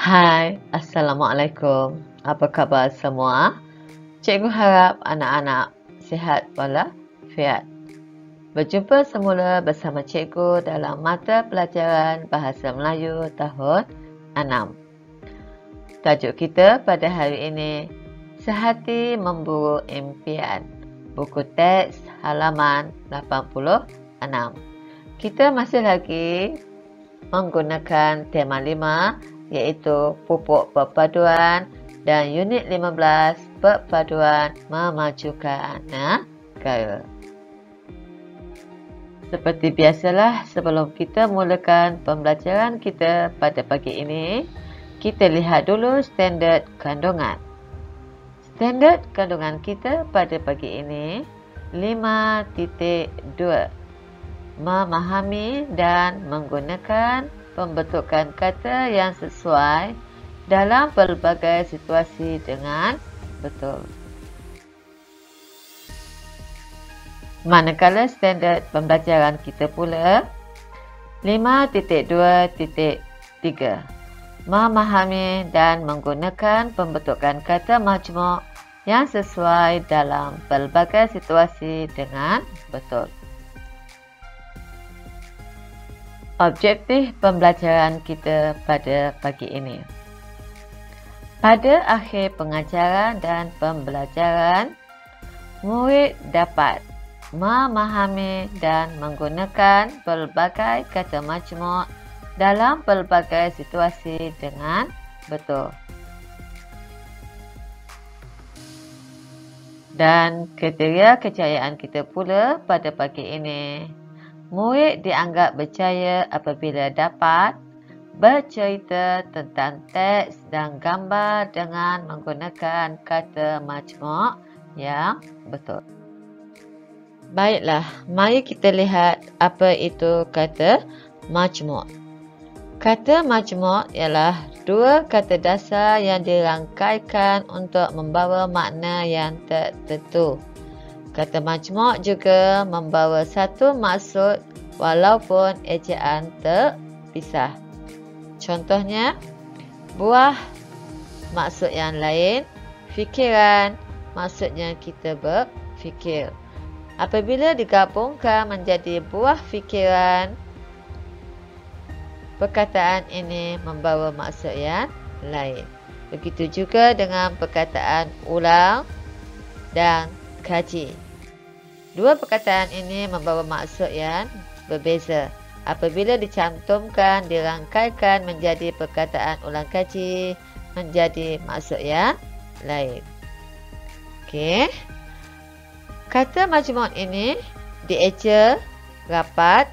Hai, Assalamualaikum. Apa khabar semua? Cikgu harap anak-anak sihat walafiat. Berjumpa semula bersama cikgu dalam mata pelajaran Bahasa Melayu tahun 6. Tajuk kita pada hari ini, Sehati Memburu Impian. Buku teks halaman 86. Kita masih lagi menggunakan tema 5 iaitu pupuk perpaduan dan unit 15 perpaduan memajukan negara. Seperti biasalah, sebelum kita mulakan pembelajaran kita pada pagi ini, kita lihat dulu standard kandungan. Standard kandungan kita pada pagi ini 5.2. Memahami dan menggunakan pembentukan kata yang sesuai dalam pelbagai situasi dengan betul. Manakala standard pembelajaran kita pula 5.2.3. Memahami dan menggunakan pembentukan kata majmuk yang sesuai dalam pelbagai situasi dengan betul. Objektif pembelajaran kita pada pagi ini. Pada akhir pengajaran dan pembelajaran, murid dapat memahami dan menggunakan pelbagai kata majmuk dalam pelbagai situasi dengan betul. Dan kriteria kejayaan kita pula pada pagi ini. Murid dianggap berjaya apabila dapat bercerita tentang teks dan gambar dengan menggunakan kata majmuk yang betul. Baiklah, mari kita lihat apa itu kata majmuk. Kata majmuk ialah dua kata dasar yang dirangkaikan untuk membawa makna yang tertentu. Kata majmuk juga membawa satu maksud walaupun ejaan terpisah. Contohnya, buah maksud yang lain, fikiran maksudnya kita berfikir. Apabila digabungkan menjadi buah fikiran, perkataan ini membawa maksud yang lain. Begitu juga dengan perkataan ulang dan kaji. Dua perkataan ini membawa maksud yang berbeza. Apabila dicantumkan, dirangkaikan menjadi perkataan ulang kaji, menjadi maksud yang lain. Okey. Kata majmuk ini dieja rapat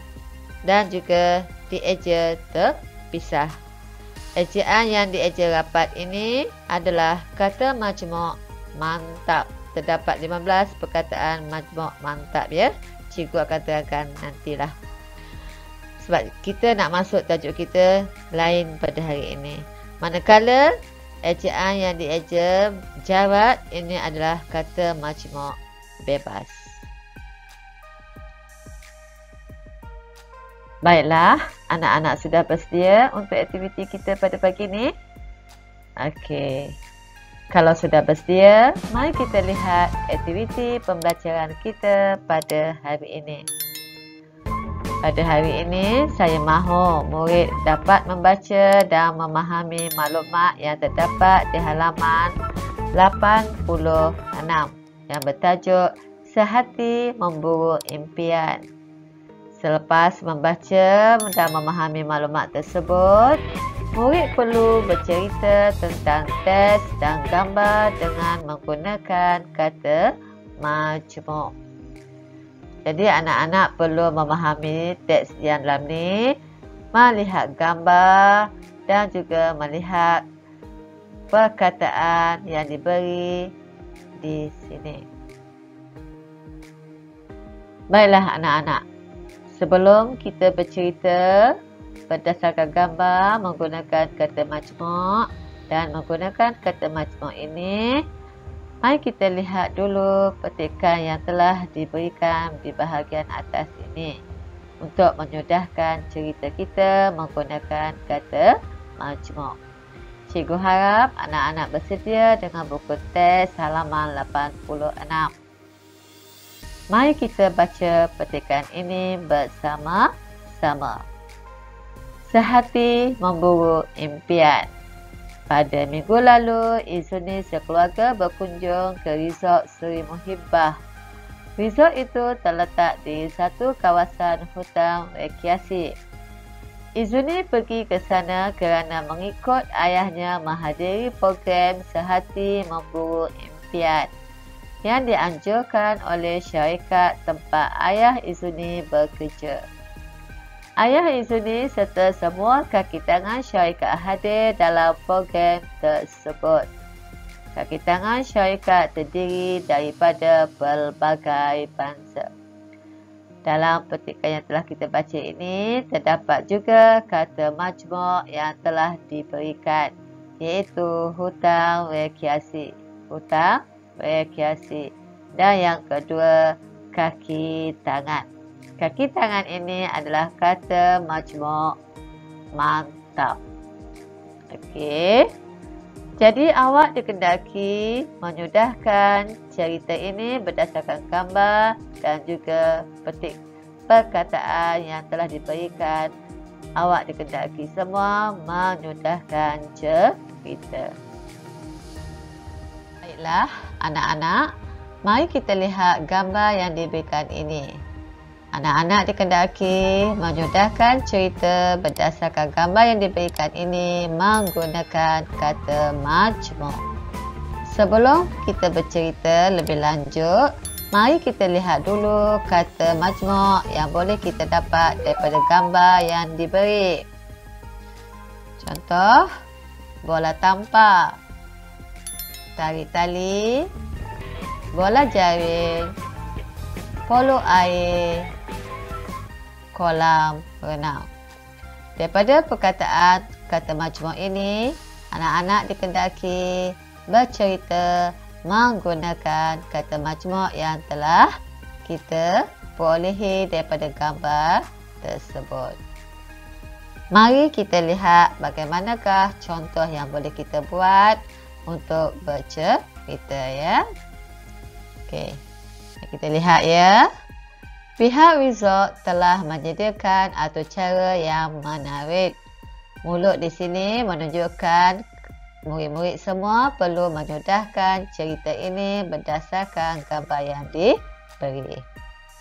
dan juga dieja terpisah. Ejaan yang dieja rapat ini adalah kata majmuk mantap. Terdapat 15 perkataan majmuk mantap ya. Cikgu akan terangkan nantilah. Sebab kita nak masuk tajuk kita lain pada hari ini. Manakala ejaan yang dieja jarat ini adalah kata majmuk bebas. Baiklah, anak-anak sudah bersedia untuk aktiviti kita pada pagi ini? Okey. Kalau sudah bersedia, mari kita lihat aktiviti pembelajaran kita pada hari ini. Pada hari ini, saya mahu murid dapat membaca dan memahami maklumat yang terdapat di halaman 86 yang bertajuk Sehati Memburu Impian. Selepas membaca dan memahami maklumat tersebut, murid perlu bercerita tentang teks dan gambar dengan menggunakan kata majmuk. Jadi anak-anak perlu memahami teks yang dalam ni, melihat gambar dan juga melihat perkataan yang diberi di sini. Baiklah anak-anak, sebelum kita bercerita berdasarkan gambar menggunakan kata majmuk dan menggunakan kata majmuk ini, mari kita lihat dulu petikan yang telah diberikan di bahagian atas ini untuk menyudahkan cerita kita menggunakan kata majmuk. Cikgu harap anak-anak bersedia dengan buku teks halaman 86. Mari kita baca petikan ini bersama-sama. Sehati memburu impian. Pada minggu lalu, Izuni sekeluarga berkunjung ke resort Seri Muhibbah. Resort itu terletak di satu kawasan hutan rekreasi. Izuni pergi ke sana kerana mengikut ayahnya menghadiri program Sehati Memburu Impian yang dianjurkan oleh syarikat tempat ayah Izuni bekerja. Ayah Izuni serta semua kaki tangan syarikat hadir dalam program tersebut. Kaki tangan syarikat terdiri daripada pelbagai bangsa. Dalam petikan yang telah kita baca ini, terdapat juga kata majmuk yang telah diberikan, iaitu hutang rekreasi. Hutang rekreasi. Dan yang kedua, kaki tangan. Kaki tangan ini adalah kata majmuk mantap. Okey. Jadi awak dikendaki menyudahkan cerita ini berdasarkan gambar dan juga petik perkataan yang telah diberikan. Awak dikendaki semua menyudahkan cerita. Baiklah anak-anak, mari kita lihat gambar yang diberikan ini. Anak-anak dikendaki menyudahkan cerita berdasarkan gambar yang diberikan ini menggunakan kata majmuk. Sebelum kita bercerita lebih lanjut, mari kita lihat dulu kata majmuk yang boleh kita dapat daripada gambar yang diberi. Contoh, bola tampar, tarik tali, bola jaring, polo air, kolam renang. Daripada perkataan kata majmuk ini, anak-anak dikendaki bercerita menggunakan kata majmuk yang telah kita perolehi daripada gambar tersebut. Mari kita lihat bagaimanakah contoh yang boleh kita buat untuk bercerita ya. Okey. Kita lihat ya. Pihak resort telah menyediakan atur cara yang menarik. Mulut di sini menunjukkan murid-murid semua perlu menyudahkan cerita ini berdasarkan gambar yang diberi.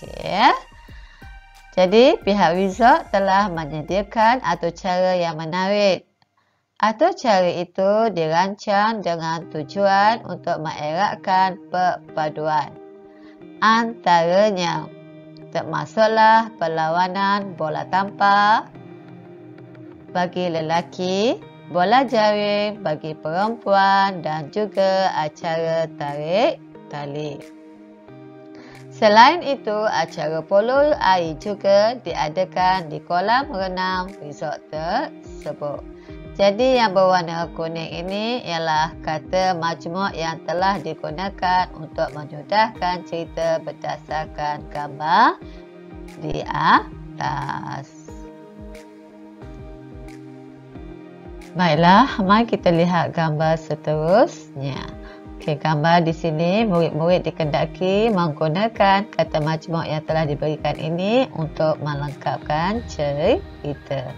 Okay. Jadi, pihak resort telah menyediakan atur cara yang menarik. Atur cara itu dirancang dengan tujuan untuk mengeratkan perpaduan. Antaranya, termasuklah perlawanan bola tampar bagi lelaki, bola jaring bagi perempuan dan juga acara tarik tali. Selain itu, acara polo air juga diadakan di kolam renang resort tersebut. Jadi yang berwarna kuning ini ialah kata majmuk yang telah digunakan untuk menyudahkan cerita berdasarkan gambar di atas. Baiklah, mari kita lihat gambar seterusnya. Okey, gambar di sini murid-murid dikendaki menggunakan kata majmuk yang telah diberikan ini untuk melengkapkan cerita.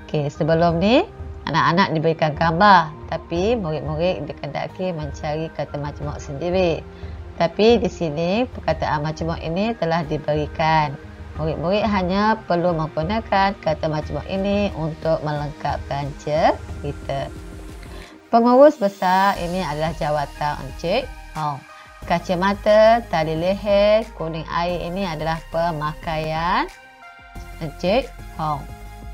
Okey, sebelum ni anak-anak diberikan gambar, tapi murid-murid dikendaki mencari kata majmuk sendiri. Tapi di sini perkataan majmuk ini telah diberikan. Murid-murid hanya perlu menggunakan kata majmuk ini untuk melengkapkan cerita. Pengurus besar ini adalah jawatan Encik Hong. Kacamata, tali leher, kuning air ini adalah pemakaian Encik Hong.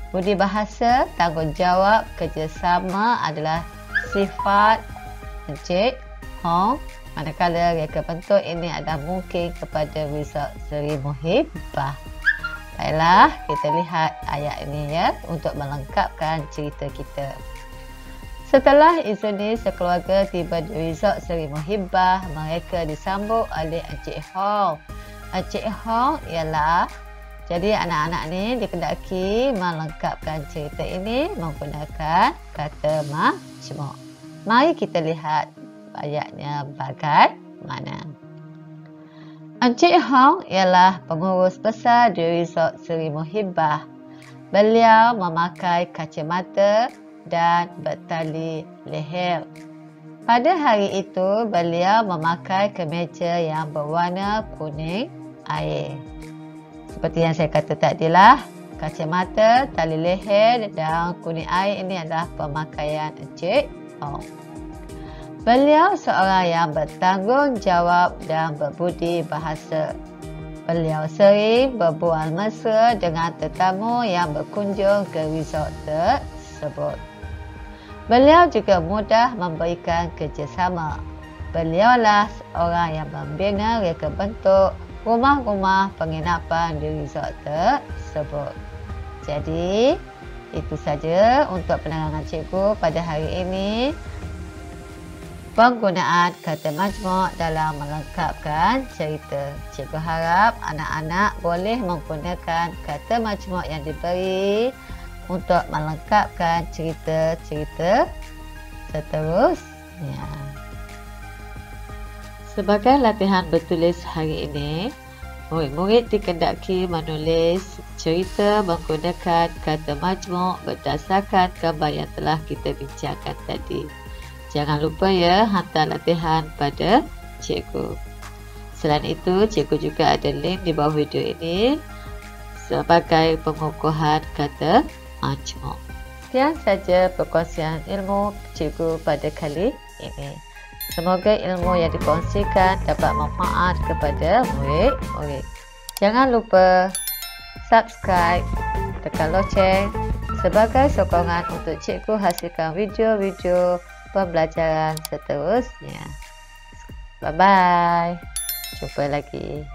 Budi bahasa, tanggungjawab, kerjasama adalah sifat Encik Hong. Manakala reka bentuk ini adalah mungkin kepada resort Seri Muhibbah. Baiklah, kita lihat ayat ini ya untuk melengkapkan cerita kita. Setelah Izuni sekeluarga tiba di resort Seri Muhibbah, mereka disambut oleh Encik Hong. Encik Hong ialah Jadi anak-anak ni dikendaki melengkapkan cerita ini menggunakan kata majmuk. Mari kita lihat ayatnya bagaimana. Encik Hong ialah pengurus besar di Resort Seri Muhibbah. Beliau memakai kacamata dan bertali leher. Pada hari itu, beliau memakai kemeja yang berwarna kuning air. Seperti yang saya kata tadilah, kacamata, tali leher dan kuning air ini adalah pemakaian Encik Hong. Beliau seorang yang bertanggungjawab dan berbudi bahasa. Beliau sering berbual mesra dengan tetamu yang berkunjung ke resort tersebut. Beliau juga mudah memberikan kerjasama. Beliaulah seorang yang membina reka bentuk rumah-rumah penginapan di resort tersebut. Jadi, itu saja untuk penerangan cikgu pada hari ini. Penggunaan kata majmuk dalam melengkapkan cerita. Cikgu harap anak-anak boleh menggunakan kata majmuk yang diberi untuk melengkapkan cerita-cerita seterusnya. Sebagai latihan bertulis hari ini, murid-murid dikendaki menulis cerita menggunakan kata majmuk berdasarkan gambar yang telah kita bincangkan tadi. Jangan lupa ya, hantar latihan pada cikgu. Selain itu, cikgu juga ada link di bawah video ini sebagai pengukuhan kata majmuk. Sekian saja perkongsian ilmu cikgu pada kali ini. Semoga ilmu yang dikongsikan dapat manfaat kepada murid-murid. Jangan lupa subscribe, tekan loceng sebagai sokongan untuk cikgu hasilkan video-video pembelajaran seterusnya. Bye-bye. Jumpa lagi.